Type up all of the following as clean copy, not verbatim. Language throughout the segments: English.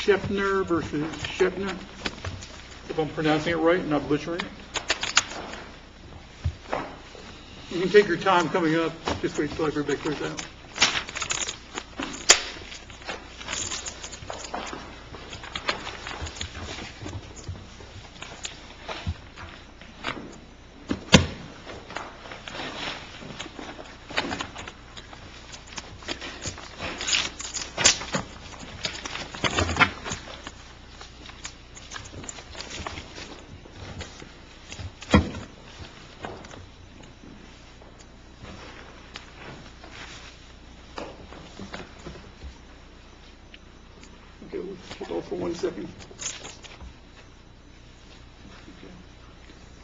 Schoeppner versus Schoeppner, if I'm pronouncing it right and not butchering it. You can take your time coming up. Just wait till everybody clears out. Okay, we'll hold for 1 second. Okay.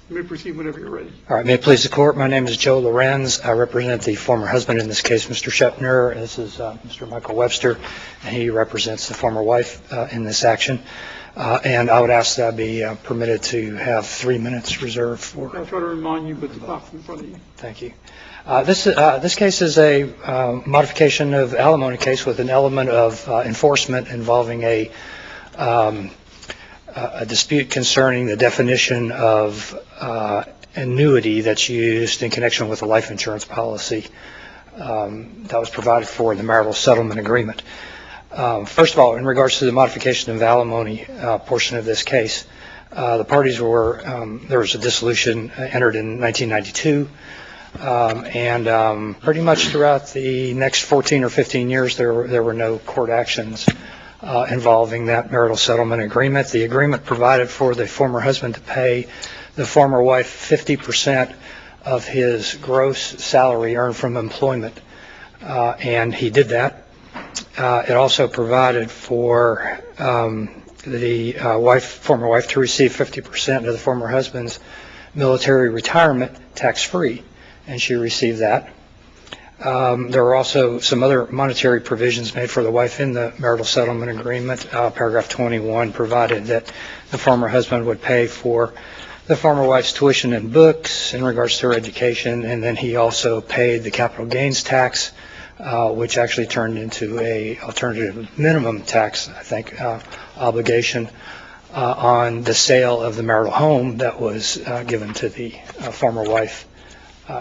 You may proceed whenever you're ready. All right, may it please the court, my name is Joe Lorenz. I represent the former husband in this case, Mr. Schoeppner. This is Mr. Michael Webster, and he represents the former wife in this action. And I would ask that I be permitted to have 3 minutes reserved for... I'll try to remind you, but the clock's in front of you. Thank you. This case is a modification of alimony case with an element of enforcement involving a dispute concerning the definition of annuity that's used in connection with a life insurance policy that was provided for in the marital settlement agreement. First of all, in regards to the modification of alimony portion of this case, the parties were, there was a dissolution entered in 1992. And pretty much throughout the next 14 or 15 years, there were no court actions involving that marital settlement agreement. The agreement provided for the former husband to pay the former wife 50% of his gross salary earned from employment, and he did that. It also provided for the former wife to receive 50% of the former husband's military retirement tax-free, and she received that. There were also some other monetary provisions made for the wife in the marital settlement agreement. Paragraph 21 provided that the former husband would pay for the former wife's tuition and books in regards to her education, and then he also paid the capital gains tax, which actually turned into a alternative minimum tax, I think, obligation on the sale of the marital home that was given to the former wife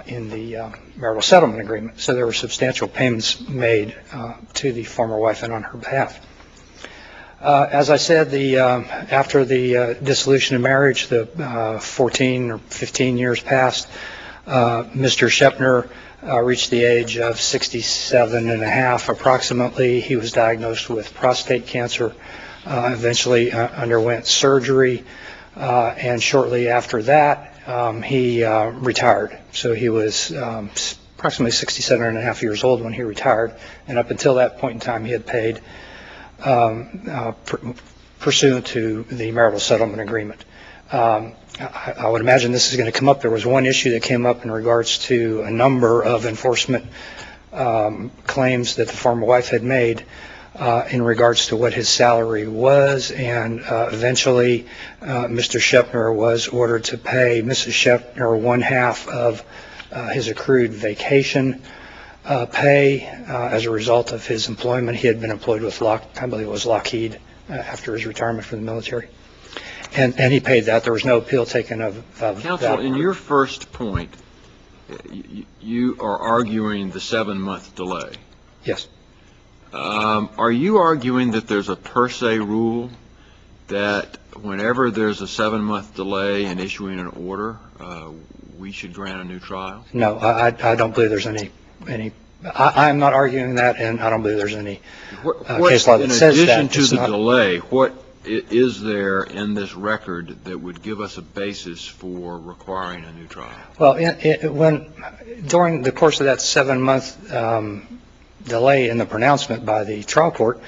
in the marital settlement agreement. So there were substantial payments made to the former wife and on her behalf. As I said, after the dissolution of marriage, the 14 or 15 years passed. Mr. Schoeppner reached the age of 67 and a half approximately. He was diagnosed with prostate cancer, eventually underwent surgery, and shortly after that, he retired. So he was approximately 67 and a half years old when he retired, and up until that point in time, he had paid pursuant to the marital settlement agreement. I would imagine this is going to come up. There was one issue that came up in regards to a number of enforcement claims that the former wife had made in regards to what his salary was, and eventually Mr. Schoeppner was ordered to pay Mrs. Schoeppner one half of his accrued vacation pay as a result of his employment. He had been employed with I believe it was Lockheed after his retirement from the military, and he paid that. There was no appeal taken of Counsel, that. in your first point, you are arguing the 7-month delay. Yes. Are you arguing that there's a per se rule that whenever there's a 7-month delay in issuing an order, we should grant a new trial? No, I don't believe there's any. I'm not arguing that, and I don't believe there's any case law that says that. In addition to the delay, what is there in this record that would give us a basis for requiring a new trial? Well, during the course of that 7-month delay in the pronouncement by the trial court,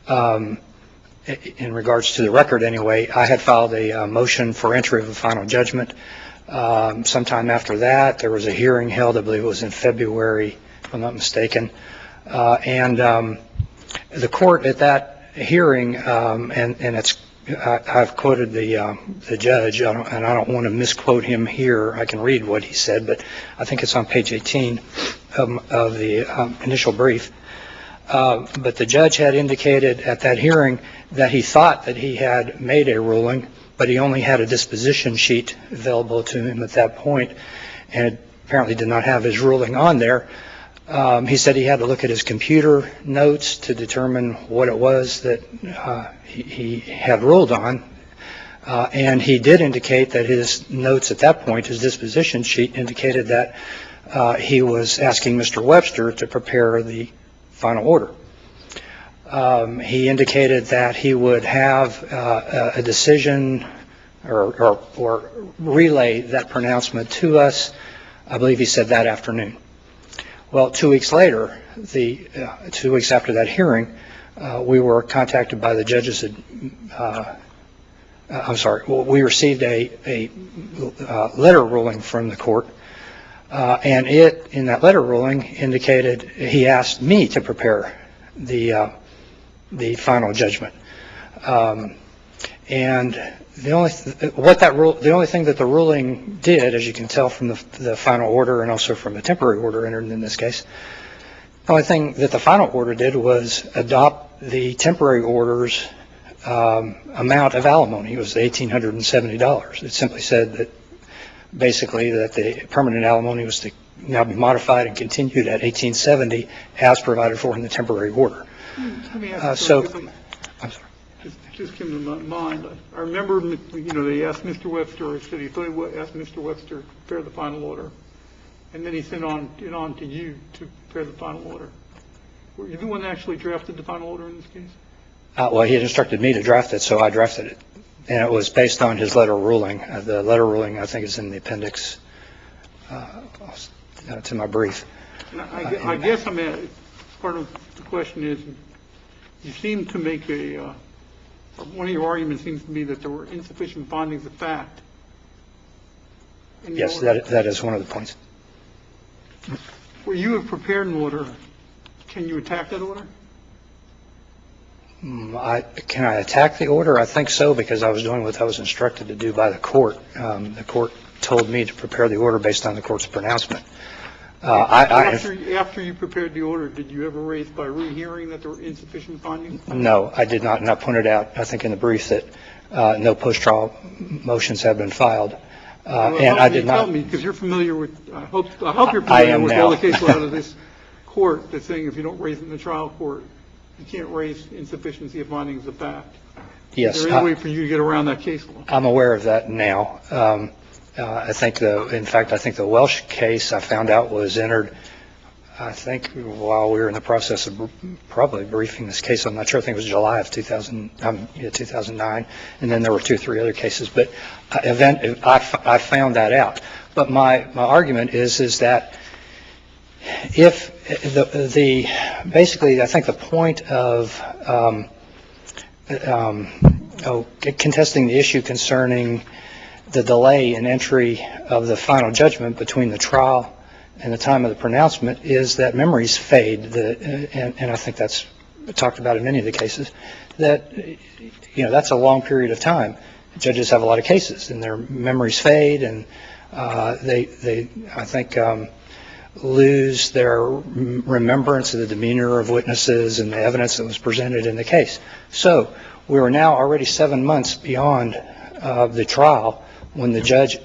in regards to the record anyway, I had filed a motion for entry of a final judgment. Sometime after that, there was a hearing held, I believe it was in February, if I'm not mistaken, and the court at that hearing, and I've quoted the judge, and I don't want to misquote him here. I can read what he said, but I think it's on page 18 of the initial brief. But the judge had indicated at that hearing that he thought that he had made a ruling, but he only had a disposition sheet available to him at that point, and apparently did not have his ruling on there. He said he had to look at his computer notes to determine what it was that he had ruled on. And he did indicate that his notes at that point, his disposition sheet, indicated that he was asking Mr. Webster to prepare the final order. He indicated that he would have a decision or relay that pronouncement to us. I believe he said that afternoon. Well, 2 weeks later, 2 weeks after that hearing, we were contacted by the judges. We received a letter ruling from the court, and in that letter ruling, indicated he asked me to prepare the final judgment. And the only thing that the ruling did, as you can tell from the final order and also from the temporary order entered in this case, the only thing that the final order did was adopt the temporary order's amount of alimony. It was $1,870. It simply said that basically that the permanent alimony was to now be modified and continued at $1,870 as provided for in the temporary order. Let me ask you something. I'm sorry. Just came to my mind. I remember, they asked Mr. Webster, or said he thought he asked Mr. Webster to prepare the final order, and then he sent it on to you to prepare the final order. Were you the one that actually drafted the final order in this case? Well, he had instructed me to draft it, so I drafted it. And it was based on his letter ruling. The letter ruling, I think, is in the appendix to my brief. I guess part of the question is, you seem to make one of your arguments seems to be that there were insufficient findings of fact. Yes, that is one of the points. Where you have prepared an order, can you attack that order? Can I attack the order? I think so, because I was doing what I was instructed to do by the court. The court told me to prepare the order based on the court's pronouncement. After you prepared the order, did you ever raise by rehearing that there were insufficient findings? No, I did not, and I pointed out, I think in the brief, that no post-trial motions have been filed. And I did not. Tell me, because you're familiar with. I hope you're familiar with all the case law of this court that's saying if you don't raise it in the trial court, you can't raise insufficiency of findings of fact. Yes. Is there any way for you to get around that case law? I'm aware of that now. I think the Welsh case I found out was entered, I think, while we were in the process of probably briefing this case. I'm not sure. I think it was July of 2009, and then there were 2 or 3 other cases. But I found that out. But my argument is that if basically I think the point of contesting the issue concerning the delay in entry of the final judgment between the trial and the time of the pronouncement is that memories fade, and I think that's talked about in many of the cases, that that's a long period of time. Judges have a lot of cases, and their memories fade, and they I think lose their remembrance of the demeanor of witnesses and the evidence that was presented in the case. So we were now already 7 months beyond the trial when the judge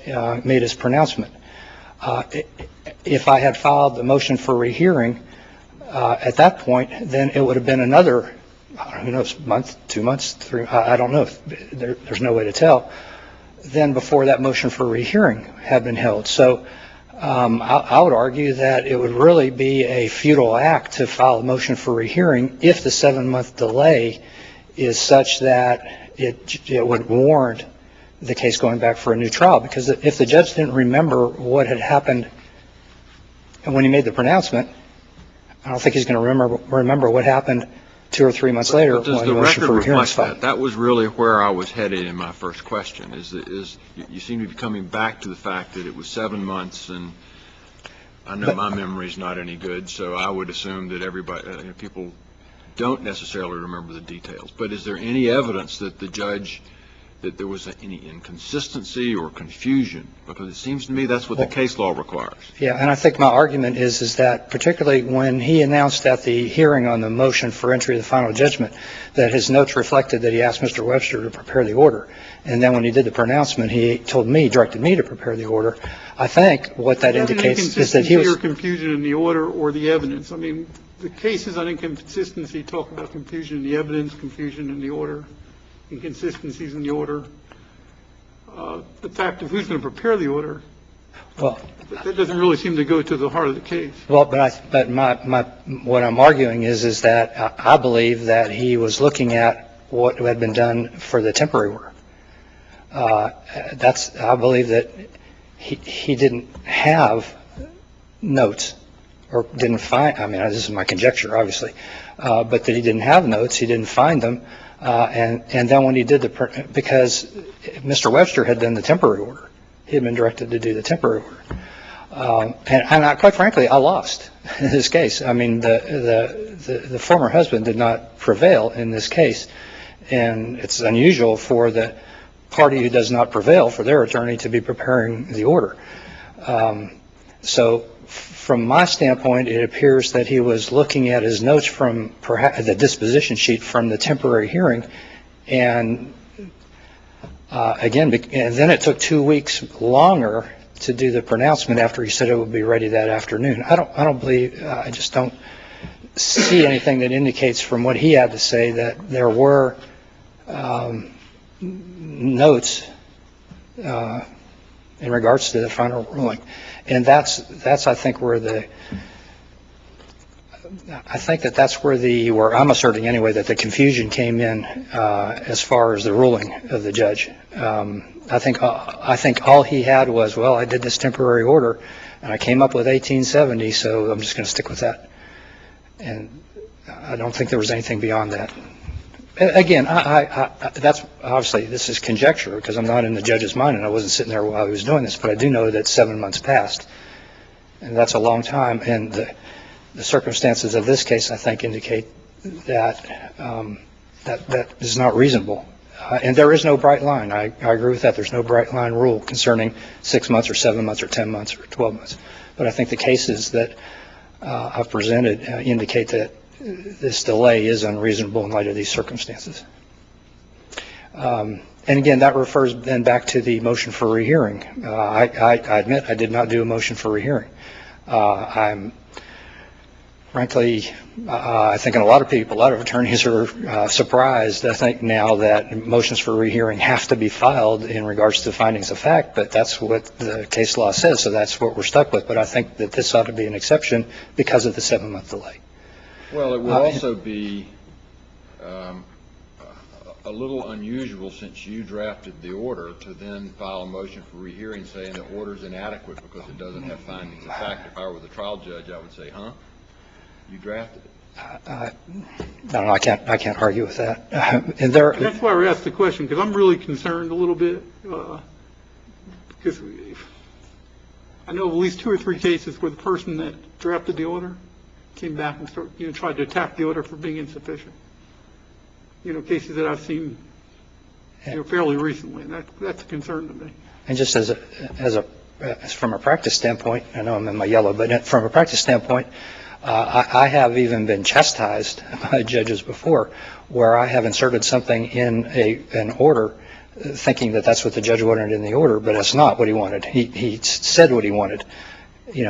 made his pronouncement. If I had filed the motion for rehearing at that point, then it would have been another, who knows, month, 2 months, 3, I don't know. There's no way to tell. Then before that motion for rehearing had been held. So I would argue that it would really be a futile act to file a motion for rehearing if the 7-month delay is such that it would warrant the case going back for a new trial. Because if the judge didn't remember what had happened when he made the pronouncement, I don't think he's going to remember what happened 2 or 3 months later when the motion for rehearing was filed. That was really where I was headed in my first question. Is you seem to be coming back to the fact that it was 7 months, and I know my memory's not any good, so I would assume that people don't necessarily remember the details. But is there any evidence that the judge that there was any inconsistency or confusion? Because it seems to me that's what the case law requires. Yeah, and I think my argument is that particularly when he announced at the hearing on the motion for entry of the final judgment that his notes reflected that he asked Mr. Webster to prepare the order. And then when he did the pronouncement, he told me, directed me to prepare the order. I think what that indicates is that he was... Or confusion in the order or the evidence. I mean, the cases on inconsistency talk about confusion in the evidence, confusion in the order, inconsistencies in the order. The fact of who's going to prepare the order, Well, that doesn't really seem to go to the heart of the case. well, but what I'm arguing is that I believe that he was looking at what had been done for the temporary order. I believe that he didn't have notes or didn't find, I mean, this is my conjecture, obviously, but that he didn't have notes, he didn't find them, and then when he did because Mr. Webster had done the temporary order. He had been directed to do the temporary order. And quite frankly, I lost in this case. I mean, the former husband did not prevail in this case, and it's unusual for the party who does not prevail for their attorney to be preparing the order. So from my standpoint, it appears that he was looking at his notes from perhaps the disposition sheet from the temporary hearing, and again, and then it took 2 weeks longer to do the pronouncement after he said it would be ready that afternoon. I just don't see anything that indicates from what he had to say that there were notes in regards to the final ruling. And that's I think where I'm asserting anyway that the confusion came in as far as the ruling of the judge. I think all he had was, well, I did this temporary order and I came up with 1870, so I'm just going to stick with that. And I don't think there was anything beyond that. Again, that's obviously, this is conjecture because I'm not in the judge's mind and I wasn't sitting there while he was doing this, but I do know that 7 months passed, and that's a long time. And the circumstances of this case, I think, indicate that that is not reasonable. And there is no bright line. I agree with that. There's no bright line rule concerning 6 months or 7 months or 10 months or 12 months. But I think the cases that I've presented indicate that this delay is unreasonable in light of these circumstances. And again, that refers then back to the motion for rehearing. I admit I did not do a motion for rehearing. I'm frankly, I think a lot of attorneys are surprised, I think, now that motions for rehearing have to be filed in regards to findings of fact, but that's what the case law says, so that's what we're stuck with. But I think that this ought to be an exception because of the 7-month delay. Well, it would also be a little unusual, since you drafted the order, to then file a motion for rehearing saying the order's inadequate because it doesn't have findings of fact. If I were the trial judge, I would say, huh? You drafted it. I don't know. I can't argue with that. And that's why we asked the question, because I'm really concerned a little bit, because I know of at least 2 or 3 cases where the person that drafted the order came back and tried to attack the order for being insufficient. Cases that I've seen fairly recently, and that's a concern to me. And just as from a practice standpoint, I know I'm in my yellow, but from a practice standpoint, I have even been chastised by judges before where I have inserted something in an order thinking that that's what the judge wanted in the order, but it's not what he wanted. He said what he wanted.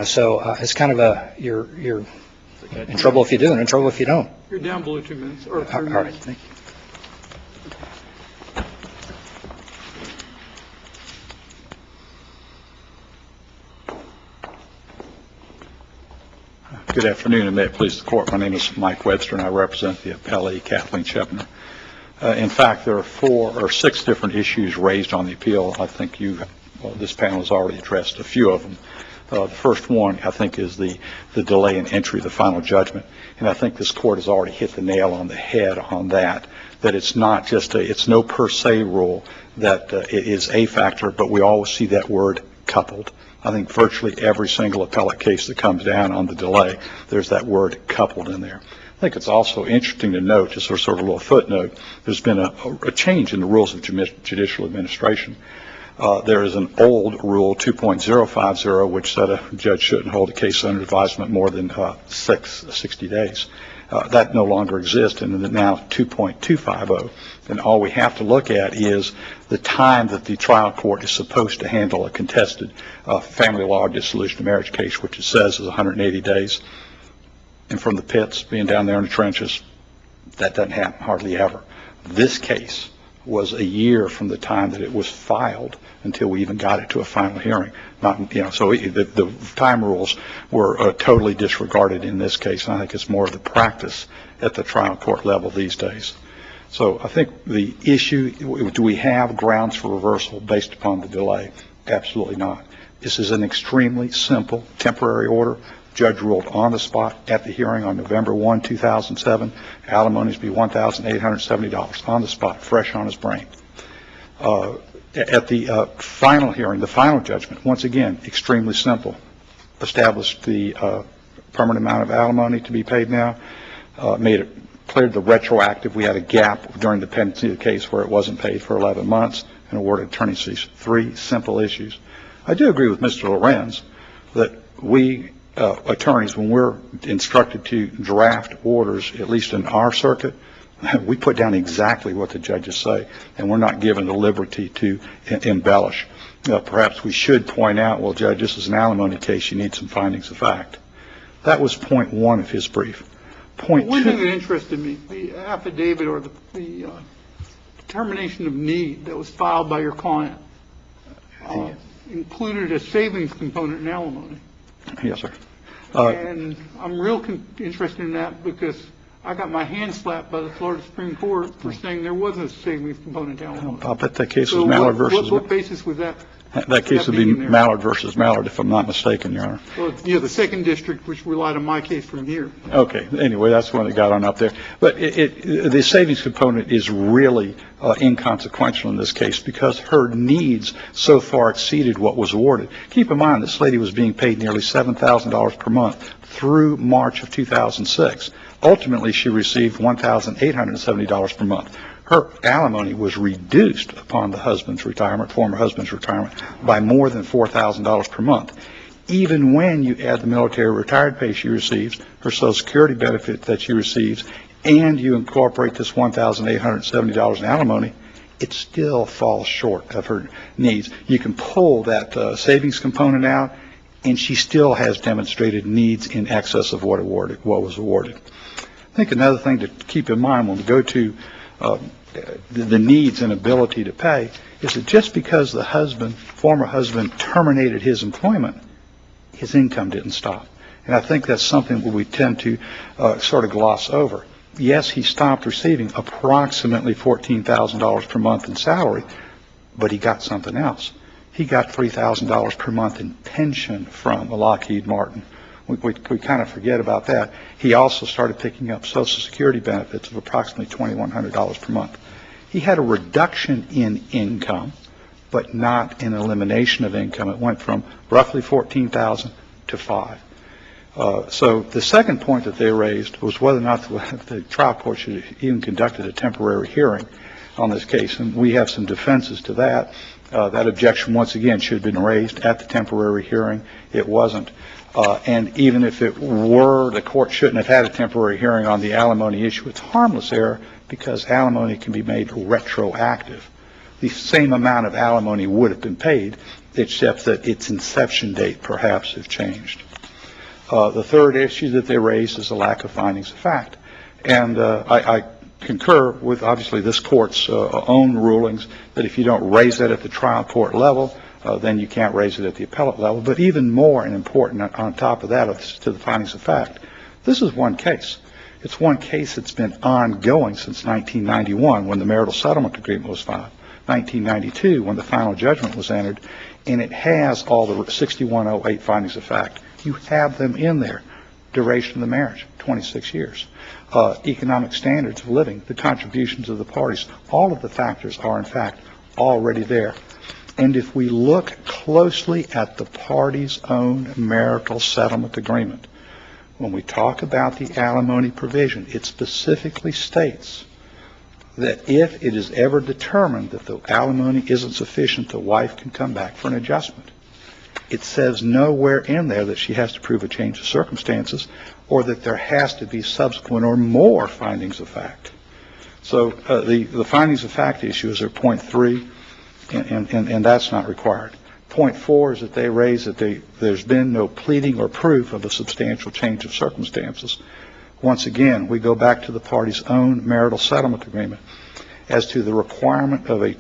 So it's kind of you're in trouble if you do and in trouble if you don't. You're down below 2 minutes. Or 3 All minutes. right. Thank you. Good afternoon, and may it please the Court. My name is Mike Webster, and I represent the appellee, Kathleen Schoeppner. In fact, there are 4 or 6 different issues raised on the appeal. I think this panel has already addressed a few of them. The first one, I think, is the delay in entry of the final judgment. And I think this Court has already hit the nail on the head on that it's not just it's no per se rule that it is a factor, but we always see that word coupled. I think virtually every single appellate case that comes down on the delay, there's that word coupled in there. think it's also interesting to note, just sort of a little footnote, there's been a change in the rules of judicial administration. There is an old rule, 2.050, which said a judge shouldn't hold a case under advisement more than 60 days. That no longer exists, and now 2.250. And all we have to look at is the time that the trial court is supposed to handle a contested family law dissolution of marriage case, which it says is 180 days. And from the pits, being down there in the trenches, that doesn't happen hardly ever. This case was a year from the time that it was filed until we even got it to a final hearing. So the time rules were totally disregarded in this case, and I think it's more of the practice at the trial court level these days. So I think the issue, do we have grounds for reversal based upon the delay? Absolutely not. This is an extremely simple temporary order. Judge ruled on the spot at the hearing on November 1, 2007. Alimonies be $1,870 on the spot, fresh on his brain. At the final hearing, the final judgment, once again, extremely simple. Established the permanent amount of alimony to be paid now, cleared the retroactive. We had a gap during the pendency of the case where it wasn't paid for 11 months, and awarded attorney's fees. 3 simple issues. I do agree with Mr. Lorenz that we attorneys, when we're instructed to draft orders, at least in our circuit, we put down exactly what the judges say, and we're not given the liberty to embellish. Perhaps we should point out, well, Judge, this is an alimony case. You need some findings of fact. That was point 1 of his brief. Point 2. One thing that interested me, the affidavit or the determination of need that was filed by your client included a savings component in alimony. Yes, sir. And I'm real interested in that because I got my hand slapped by the Florida Supreme Court for saying there wasn't a savings component to alimony. I'll bet that case was Mallard versus... What basis was that? That case would be Mallard versus Mallard, if I'm not mistaken, Your Honor. Well, the second district, which relied on my case from here. Okay. Anyway, that's the one that got on up there. But the savings component is really inconsequential in this case because her needs so far exceeded what was awarded. Keep in mind, this lady was being paid nearly $7,000 per month through March of 2006. Ultimately, she received $1,870 per month. Her alimony was reduced upon the husband's retirement, former husband's retirement, by more than $4,000 per month. Even when you add the military retired pay she receives, her Social Security benefit that she receives, and you incorporate this $1,870 in alimony, it still falls short of her needs. You can pull that savings component out, and she still has demonstrated needs in excess of what was awarded. I think another thing to keep in mind when we go to the needs and ability to pay is that just because the former husband, terminated his employment, his income didn't stop. And I think that's something that we tend to sort of gloss over. Yes, he stopped receiving approximately $14,000 per month in salary, but he got something else. He got $3,000 per month in pension from Lockheed Martin. We kind of forget about that. He also started picking up Social Security benefits of approximately $2,100 per month. He had a reduction in income, but not an elimination of income. It went from roughly $14,000 to $5,000. So the second point that they raised was whether or not the trial court should have even conducted a temporary hearing on this case, and we have some defenses to that. That objection, once again, should have been raised at the temporary hearing. It wasn't. And even if it were, the court shouldn't have had a temporary hearing on the alimony issue. It's harmless error because alimony can be made retroactive. The same amount of alimony would have been paid, except that its inception date perhaps have changed. The third issue that they raised is the lack of findings of fact. And I concur with, obviously, this court's own rulings that if you don't raise that at the trial court level, then you can't raise it at the appellate level. But even more and important on top of that to the findings of fact, this is one case. It's one case that's been ongoing since 1991 when the marital settlement agreement was filed, 1992 when the final judgment was entered, and it has all the 6108 findings of fact. You have them in there. Duration of the marriage, 26 years. Economic standards of living, the contributions of the parties, all of the factors are, in fact, already there. And if we look closely at the parties' own marital settlement agreement, when we talk about the alimony provision, it specifically states that if it is ever determined that the alimony isn't sufficient, the wife can come back for an adjustment. It says nowhere in there that she has to prove a change of circumstances or that there has to be subsequent or more findings of fact. So the findings of fact issue is their point 3, and that's not required. Point 4 is that they raise that there's been no pleading or proof of a substantial change of circumstances. Once again, we go back to the party's own marital settlement agreement. As to the requirement of a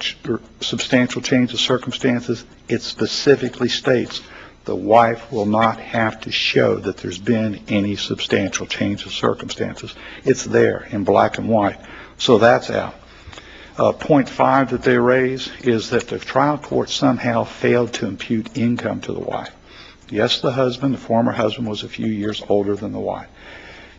substantial change of circumstances, it specifically states the wife will not have to show that there's been any substantial change of circumstances. It's there in black and white. So that's out. Point 5 that they raise is that the trial court somehow failed to impute income to the wife. Yes, the former husband, was a few years older than the wife.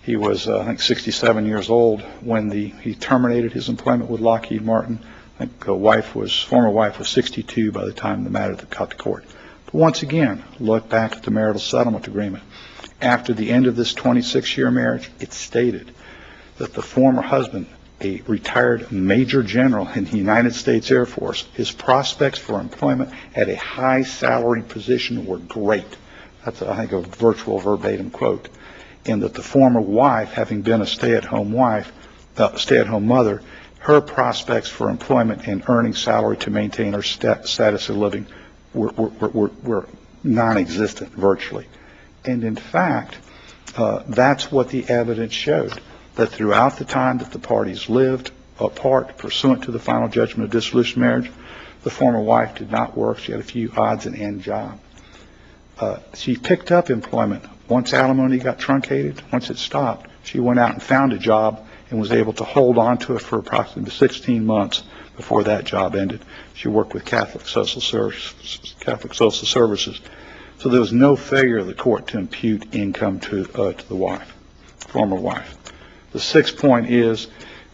He was, I think, 67 years old when he terminated his employment with Lockheed Martin. I think former wife was 62 by the time the matter got to court. But once again, look back at the marital settlement agreement. After the end of this 26-year marriage, it stated that the former husband, a retired major general in the United States Air Force, his prospects for employment at a high salary position were great. That's, I think, a virtual verbatim quote. And that the former wife, having been a stay-at-home mother, her prospects for employment and earning salary to maintain her status of living were non-existent virtually. And in fact, that's what the evidence showed, that throughout the time that the parties lived apart pursuant to the final judgment of dissolution of marriage, the former wife did not work. She had a few odds and end jobs. She picked up employment. Once alimony got truncated, once it stopped, she went out and found a job and was able to hold on to it for approximately 16 months before that job ended. She worked with Catholic Social Services. So there was no failure of the court to impute income to the wife, former wife. The sixth point is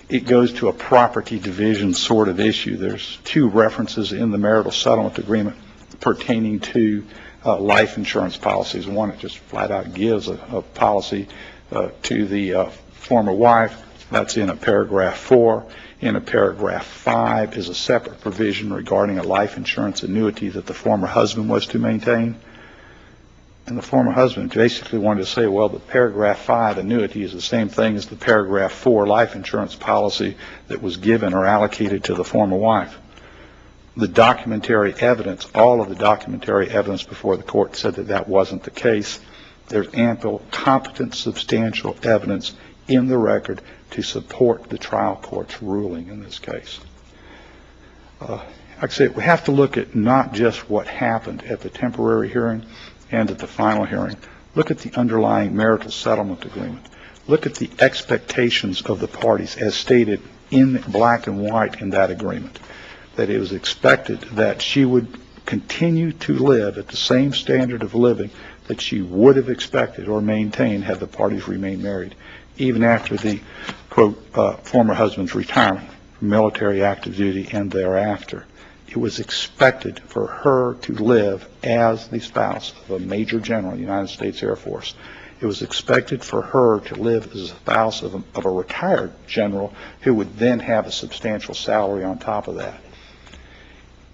it goes to a property division sort of issue. There's 2 references in the marital settlement agreement pertaining to life insurance policies. One, it just flat out gives a policy to the former wife. That's in a paragraph 4. In a paragraph 5 is a separate provision regarding a life insurance annuity that the former husband was to maintain. And the former husband basically wanted to say, well, the paragraph 5 annuity is the same thing as the paragraph 4 life insurance policy that was given or allocated to the former wife. The documentary evidence, all of the documentary evidence before the court said that that wasn't the case. There's ample, competent, substantial evidence in the record to support the trial court's ruling in this case. Like I say, we have to look at not just what happened at the temporary hearing and at the final hearing. Look at the underlying marital settlement agreement. Look at the expectations of the parties as stated in black and white in that agreement. That it was expected that she would continue to live at the same standard of living that she would have expected or maintained had the parties remained married, even after the, quote, former husband's retirement from military active duty and thereafter. It was expected for her to live as the spouse of a major general in the United States Air Force. It was expected for her to live as a spouse of a retired general who would then have a substantial salary on top of that.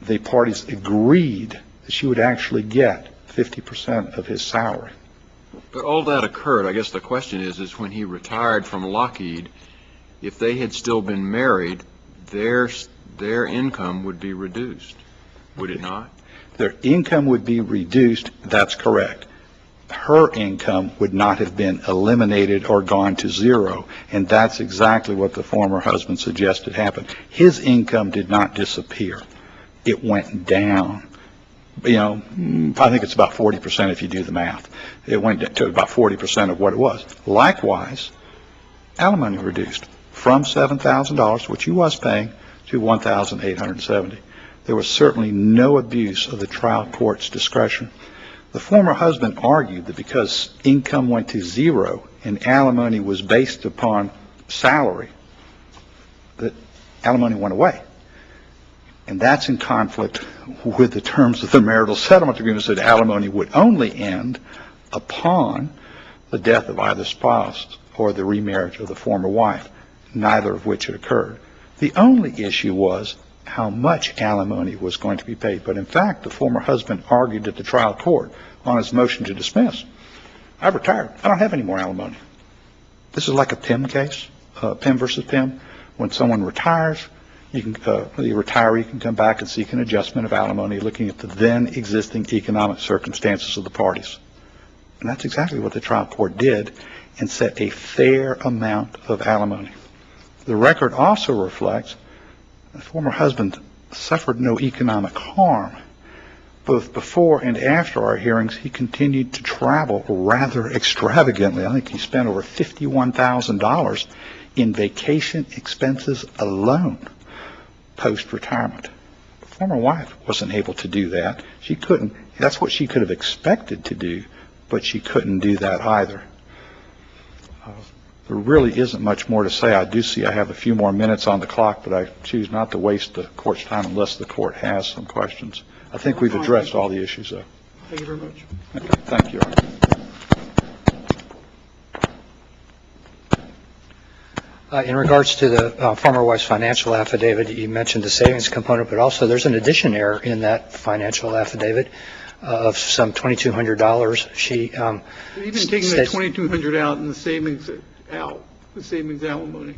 The parties agreed that she would actually get 50% of his salary. But all that occurred, I guess the question is when he retired from Lockheed, if they had still been married, their income would be reduced, would it not? Their income would be reduced, that's correct. Her income would not have been eliminated or gone to zero, and that's exactly what the former husband suggested happened. His income did not disappear. It went down. You know, I think it's about 40% if you do the math. It went to about 40% of what it was. Likewise, alimony reduced from $7,000, which he was paying, to $1,870. There was certainly no abuse of the trial court's discretion. The former husband argued that because income went to zero and alimony was based upon salary, that alimony went away. And that's in conflict with the terms of the marital settlement agreement, that alimony would only end upon the death of either spouse or the remarriage of the former wife, neither of which had occurred. The only issue was how much alimony was going to be paid. But in fact, the former husband argued at the trial court on his motion to dismiss, I've retired. I don't have any more alimony. This is like a PIM case, PIM versus PIM. When someone retires, the retiree can come back and seek an adjustment of alimony looking at the then existing economic circumstances of the parties. And that's exactly what the trial court did and set a fair amount of alimony. The record also reflects the former husband suffered no economic harm. Both before and after our hearings, he continued to travel rather extravagantly. I think he spent over $51,000 in vacation expenses alone post-retirement. The former wife wasn't able to do that. She couldn't. That's what she could have expected to do, but she couldn't do that either. There really isn't much more to say. I do see I have a few more minutes on the clock, but I choose not to waste the court's time unless the court has some questions. I think we've addressed all the issues, though. Thank you very much. Okay. Thank you. In regards to the former wife's financial affidavit, you mentioned the savings component, but also there's an addition error in that financial affidavit of some $2,200. She Even taking that $2,200 out and the savings alimony,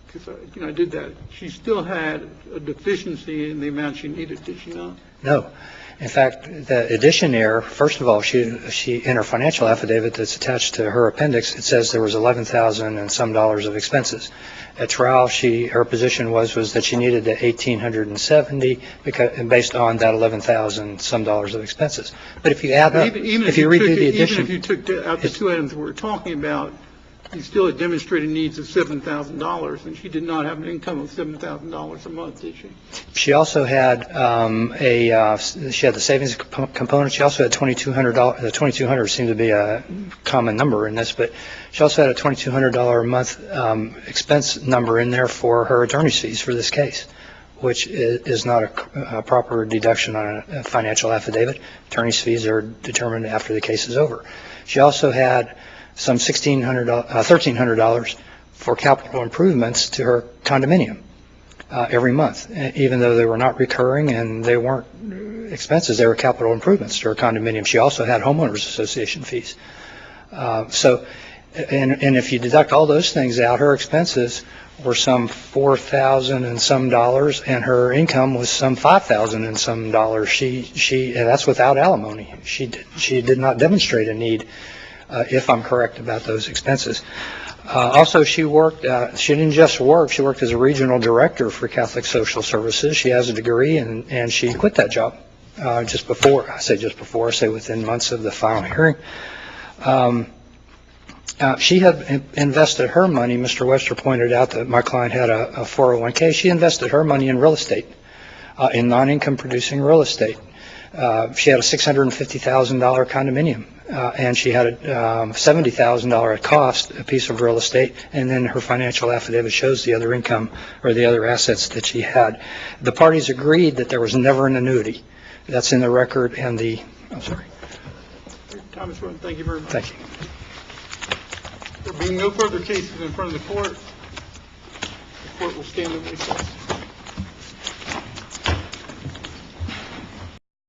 because I did that. She still had a deficiency in the amount she needed, did she not? No. In fact, the addition error, first of all, she in her financial affidavit that's attached to her appendix, it says there was $11,000 and some dollars of expenses. At trial, her position was that she needed the $1,870 and based on that $11,000 some dollars of expenses. But if you add up, if you redo the addition, even if you took out the two items we're talking about, you still had demonstrated needs of $7,000, and she did not have an income of $7,000 a month, did she? She also had she had the savings component. She also had $2,200. The $2,200 seemed to be a common number in this, but she also had a $2,200 a month expense number in there for her attorney's fees for this case, which is not a proper deduction on a financial affidavit. Attorney's fees are determined after the case is over. She also had some $1,300 for capital improvements to her condominium every month, even though they were not recurring and they weren't expenses, they were capital improvements to her condominium. She also had homeowners association fees. And if you deduct all those things out, her expenses were some $4,000 and some dollars, and her income was some $5,000 and some dollars. And that's without alimony. She did not demonstrate a need. If I'm correct about those expenses. Also, she didn't just work, she worked as a regional director for Catholic Social Services. She has a degree, and she quit that job I say within months of the final hearing. She had invested her money. Mr. Webster pointed out that my client had a 401k. She invested her money in real estate, in non-income producing real estate. She had a $650,000 condominium, and she had a $70,000 at cost a piece of real estate, and then her financial affidavit shows the other income or the other assets that she had. The parties agreed that there was never an annuity. That's in the record, and I'm sorry. Thomas Rowan, thank you very much. Thank you. There being no further cases in front of the court will stand in recess.